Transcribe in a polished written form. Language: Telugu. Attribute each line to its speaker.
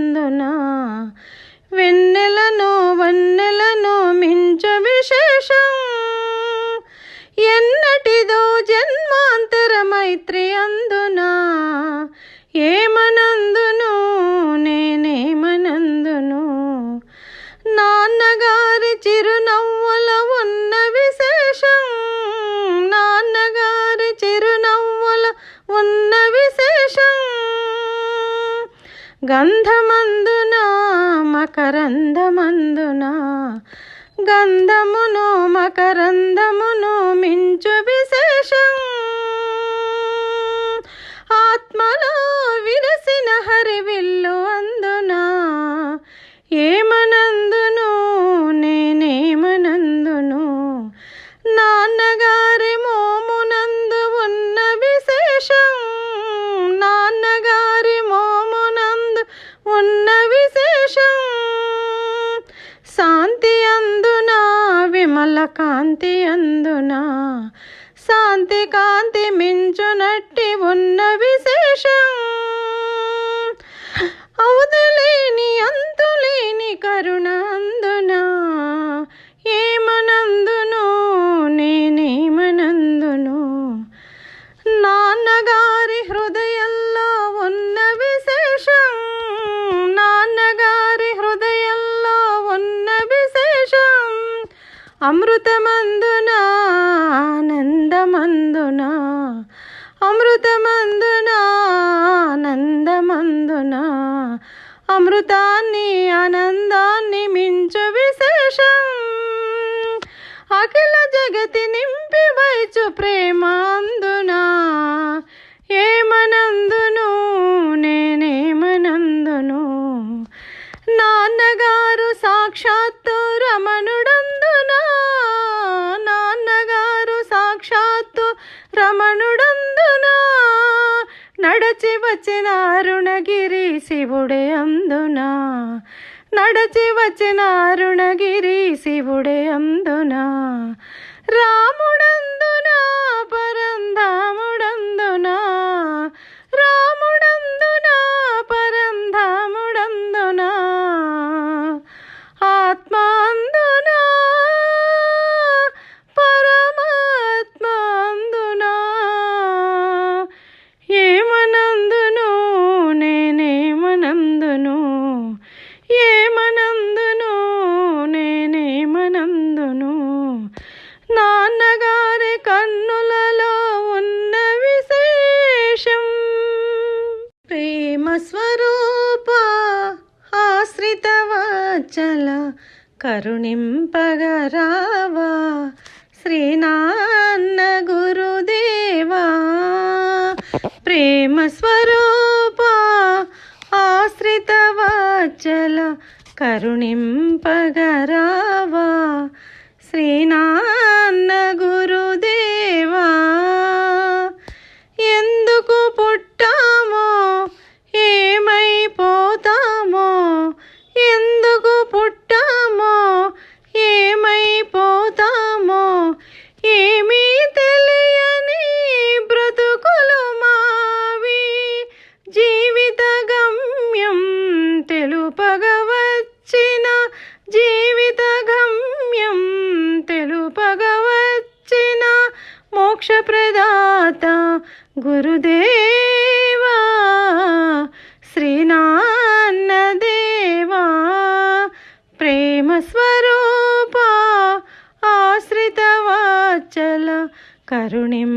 Speaker 1: అందునా వెన్నెలను వన్నెలను మించు విశేషం ఎన్నటిదో జన్మాంతర మైత్రి అందునా ఏమనందును నేనేమనందును నాన్నగారి చిరునవ్వుల ఉన్న విశేషం నాన్నగారి చిరునవ్వుల ఉన్న విశేషం గంధమందున మకరందమందున గంధమును మకరందమును మించు విశేషం ఆత్మలో విరసిన హరివిల్లు అందున ఏమనందును నేనేమనందును నాన్నగారి మోమునందు ఉన్న విశేషం నాన్నగారి మోమునందు ఉన్న విశేషం శాంతి అందున విమల కాంతి అందున శాంతి కాంతి మించునట్టి ఉన్న విశేషం అవుతులేని అంతులేని కరుణ అందున ఏమనందును నేనేమనందును నాన్నగారి హృదయంలో ఉన్న విశేషం నాన్నగారి హృదయంలో ఉన్న విశేషం అమృతమందున ఆనందమందున అమృతమందున ఆనందమందున అమృతాన్ని ఆనందాన్ని మించు విశేషం అఖిల జగతి నింపి వైచు ప్రేమ అందున ఏమనందును నేనేమనందును నాన్నగారు సాక్షాత్తు రమణుడందున నాన్నగారు సాక్షాత్తు రమణుడందున నడచి వచ్చిన అరుణగిరి శివుడే అందున నడచి వచ్చిన అరుణగిరి శివుడే అందున రాముడందున పరంధాముడందున రాముడందున పరంధాముడందున ఆత్మ అందున పరమాత్మ అందున ఏమనందును నేనేమనందును ఏమనందును నేనేమనందును నాన్నగారి కన్నులలో ఉన్న విశేషం ప్రేమ స్వరూప ఆశ్రిత వాచల కరుణింపగరావా శ్రీనాన్న గురుదేవా ప్రేమ స్వరూప ఆశ్రిత వాచల కరుణింపగరావా శ్రీనాన్న గురుదేవా ఎందుకు పుట్టామో ఏమైపోతామో ఎందుకు పుట్టామో ఏమైపోతామో ఏమీ తెలియని బ్రతుకులు మావి జీవిత గమ్యం తెలుపగవచ్చిన జీవిత గమ్యం తెలుపగవచ్చిన మోక్ష ప్రదాత గురుదేవా శ్రీనాన్న దేవా ప్రేమ స్వరూప ఆశ్రిత వాచల కరుణిం